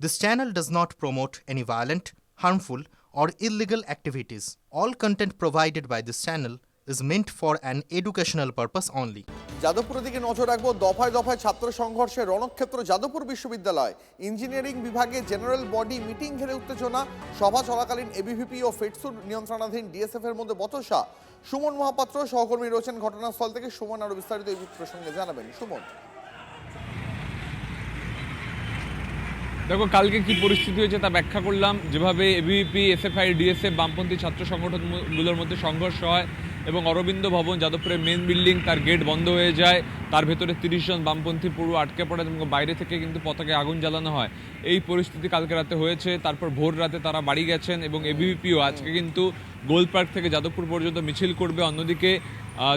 This channel does not promote any violent, harmful, or illegal activities. All content provided by this channel is meant for an educational purpose only. যাদবপুরের দিকে নজর রাখবো। দফায় দফায় ছাত্র সংঘর্ষে রণক্ষেত্র যাদবপুর বিশ্ববিদ্যালয়। ইঞ্জিনিয়ারিং বিভাগে জেনারেল বডি মিটিং ঘিরে উত্তেজনা। সভা চলাকালীন এবিভিপি ও ফেডসুর নিয়ন্ত্রণাধীন ডিএসএফ এর মধ্যে বচসা। সুমন মহাপাত্র সহকর্মী রয়েছেন ঘটনাস্থল থেকে। সুমন আরো বিস্তারিত এই প্রসঙ্গে জানাবেন। সুমন, দেখো কালকে কি পরিস্থিতি হয়েছে তা ব্যাখ্যা করলাম। যেভাবে এবিভিপি, এসএফআই, ডিএসএফ বামপন্থী ছাত্র সংগঠনগুলোর মধ্যে সংঘর্ষ হয় এবং অরবিন্দ ভবন যাদবপুরের মেন বিল্ডিং তার গেট বন্ধ হয়ে যায়, তার ভেতরে 30 জন বামপন্থী পুরো আটকে পড়ে এবং বাইরে থেকে কিন্তু পতাকায় আগুন জ্বালানো হয়। এই পরিস্থিতি কালকে রাতে হয়েছে। তারপর ভোর রাতে তারা বাড়ি গেছেন এবং এবিভিপিও আজকে কিন্তু গোল পার্ক থেকে যাদবপুর পর্যন্ত মিছিল করবে। অন্যদিকে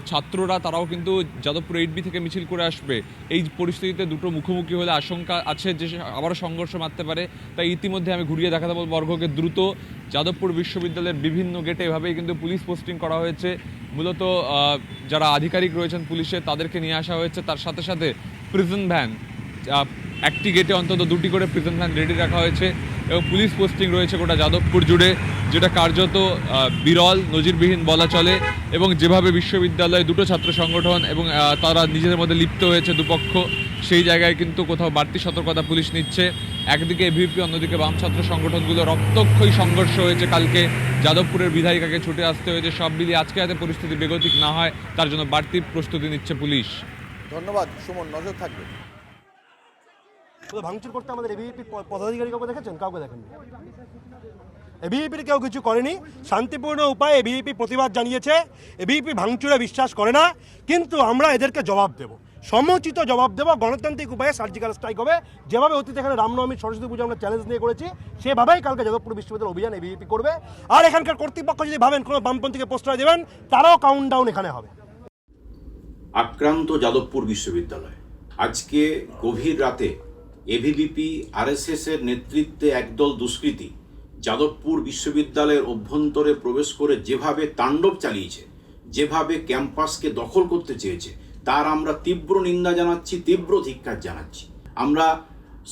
ছাত্ররা তারাও কিন্তু যাদবপুর 8B থেকে মিছিল করে আসবে। এই পরিস্থিতিতে দুটো মুখোমুখি হলে আশঙ্কা আছে যে আবারও সংঘর্ষ মারতে পারে। তাই ইতিমধ্যে আমি ঘুরিয়ে দেখাতে বলবো অর্ঘ্যকে দ্রুত যাদবপুর বিশ্ববিদ্যালয়ের বিভিন্ন গেটে এভাবেই কিন্তু পুলিশ পোস্টিং করা হয়েছে। মূলত যারা আধিকারিক রয়েছেন পুলিশের তাদেরকে নিয়ে আসা হয়েছে। তার সাথে সাথে প্রিজন ভ্যান, একটি গেটে অন্তত 2টি করে প্রিজন ভ্যান রেডি রাখা হয়েছে এবং পুলিশ পোস্টিং রয়েছে গোটা যাদবপুর জুড়ে, যেটা কার্যত বিরল, নজিরবিহীন বলা চলে। এবং যেভাবে বিশ্ববিদ্যালয়ে দুটো ছাত্র সংগঠন এবং তারা নিজেদের মধ্যে লিপ্ত হয়েছে দুপক্ষ, সেই জায়গায় কিন্তু কোথাও বাড়তি সতর্কতা পুলিশ নিচ্ছে। একদিকে এবিভিপি, অন্যদিকে বাম ছাত্র সংগঠনগুলো রক্তক্ষয়ী সংঘর্ষ হয়েছে কালকে। যাদবপুরের বিধায়িকাকে ছুটে আসতে হয়েছে। সব মিলিয়ে আজকে যাতে পরিস্থিতি বেগতিক না হয় তার জন্য বাড়তি প্রস্তুতি নিচ্ছে পুলিশ। ধন্যবাদ সুমন, নজর থাকবে। ভাঙচুর করতে আমাদের এবিভিপি পদাধিকারী কাউকে দেখেছেন? কাউকে দেখেননি। এবিভিপির কেউ কিছু করেনি। শান্তিপূর্ণ উপায়ে এবিভিপি প্রতিবাদ জানিয়েছে। এবিভিপি ভাঙচুরে বিশ্বাস করে না, কিন্তু আমরা এদেরকে জবাব দেব, সমুচিত জবাব দেব। গণতান্ত্রিক উপায়ে সার্জিক্যাল স্ট্রাইক হবে। যেভাবে অতীতে এখানে রামনবমী, সরস্বতী পুজো আমরা চ্যালেঞ্জ নিয়ে করেছি, সেভাবেই কালকে যাদবপুর বিশ্ববিদ্যালয় অভিযান এবিভিপি করবে। আর এখানকার কর্তৃপক্ষ যদি ভাবেন কোনো বামপন্থীকে প্রশ্রয় দেবেন, তারাও কাউন্টডাউন এখানে হবে। আক্রান্ত যাদবপুর বিশ্ববিদ্যালয়। আজকে গভীর রাতে এবিভিপি, আরএসএস এর নেতৃত্বে একদল দুষ্কৃতী যাদবপুর বিশ্ববিদ্যালয়ের অভ্যন্তরে প্রবেশ করে যেভাবে তাণ্ডব চালিয়েছে, যেভাবে ক্যাম্পাসকে দখল করতে চেয়েছে, তার আমরা তীব্র নিন্দা জানাচ্ছি, তীব্র ধিক্কার জানাচ্ছি। আমরা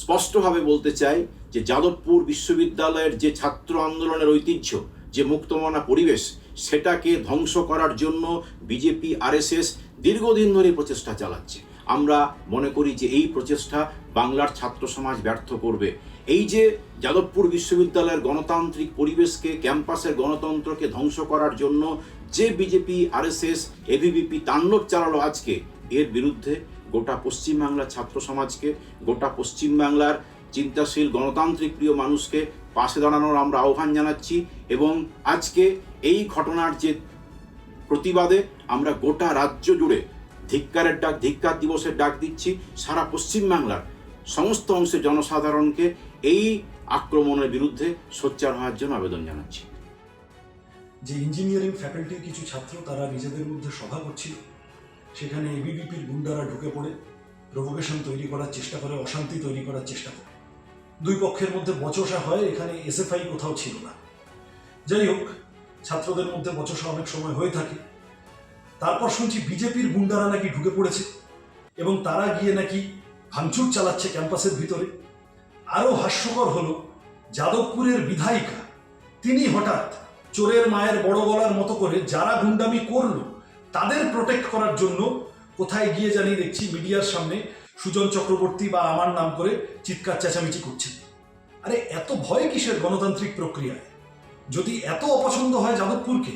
স্পষ্টভাবে বলতে চাই যে যাদবপুর বিশ্ববিদ্যালয়ের যে ছাত্র আন্দোলনের ঐতিহ্য, যে মুক্তমনা পরিবেশ, সেটাকে ধ্বংস করার জন্য বিজেপি, আরএসএস দীর্ঘদিন ধরে প্রচেষ্টা চালাচ্ছে। আমরা মনে করি যে এই প্রচেষ্টা বাংলার ছাত্র সমাজ ব্যর্থ করবে। এই যে যাদবপুর বিশ্ববিদ্যালয়ের গণতান্ত্রিক পরিবেশকে, ক্যাম্পাসের গণতন্ত্রকে ধ্বংস করার জন্য যে বিজেপি, আরএসএস, এবিভিপি তাণ্ডব চালালো আজকে, এর বিরুদ্ধে গোটা পশ্চিমবাংলার ছাত্র সমাজকে, গোটা পশ্চিমবাংলার চিন্তাশীল গণতান্ত্রিক প্রিয় মানুষকে পাশে দাঁড়ানোর আমরা আহ্বান জানাচ্ছি। এবং আজকে এই ঘটনার যে প্রতিবাদে আমরা গোটা রাজ্য জুড়ে ধিক্কারের ডাক, ধিক্কার দিবসের ডাক দিচ্ছি। সারা পশ্চিমবাংলার সমস্ত অংশের জনসাধারণকে এই আক্রমণের বিরুদ্ধে সোচ্চার হওয়ার জন্য আবেদন জানাচ্ছি। যে ইঞ্জিনিয়ারিং ফ্যাকাল্টির কিছু ছাত্র তারা নিজেদের মধ্যে সভা করছিল, সেখানে এবিভিপির গুন্ডারা ঢুকে পড়ে প্রভোকেশন তৈরি করার চেষ্টা করে, অশান্তি তৈরি করার চেষ্টা করে। দুই পক্ষের মধ্যে বচসা হয়। এখানে এসএফআই কোথাও ছিল না। যাই হোক, ছাত্রদের মধ্যে বচসা অনেক সময় হয়ে থাকে। তারপর শুনছি বিজেপির গুন্ডারা নাকি ঢুকে পড়েছে এবং তারা গিয়ে নাকি ভাঙচুর চালাচ্ছে ক্যাম্পাসের ভিতরে। আরও হাস্যকর হলো, যাদবপুরের বিধায়িকা তিনি হঠাৎ চোরের মায়ের বড় গলার মতো করে যারা গুন্ডামি করলো তাদের প্রোটেক্ট করার জন্য কোথায় গিয়ে জানি দেখছি মিডিয়ার সামনে সুজন চক্রবর্তী বা আমার নাম করে চিৎকার চেঁচামেচি করছে। আরে এত ভয় কিসের গণতান্ত্রিক প্রক্রিয়ায়? যদি এত অপছন্দ হয় যাদবপুরকে,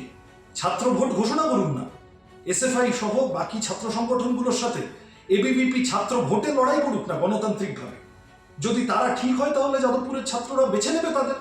ছাত্র ভোট ঘোষণা করুন না। এসএফআই সহ বাকি ছাত্র সংগঠনগুলোর সাথে এবিভিপি ছাত্র ভোটে লড়াই করুক না গণতান্ত্রিকভাবে। যদি তারা ঠিক হয় তাহলে যাদবপুরের ছাত্ররা বেছে নেবে তাদের।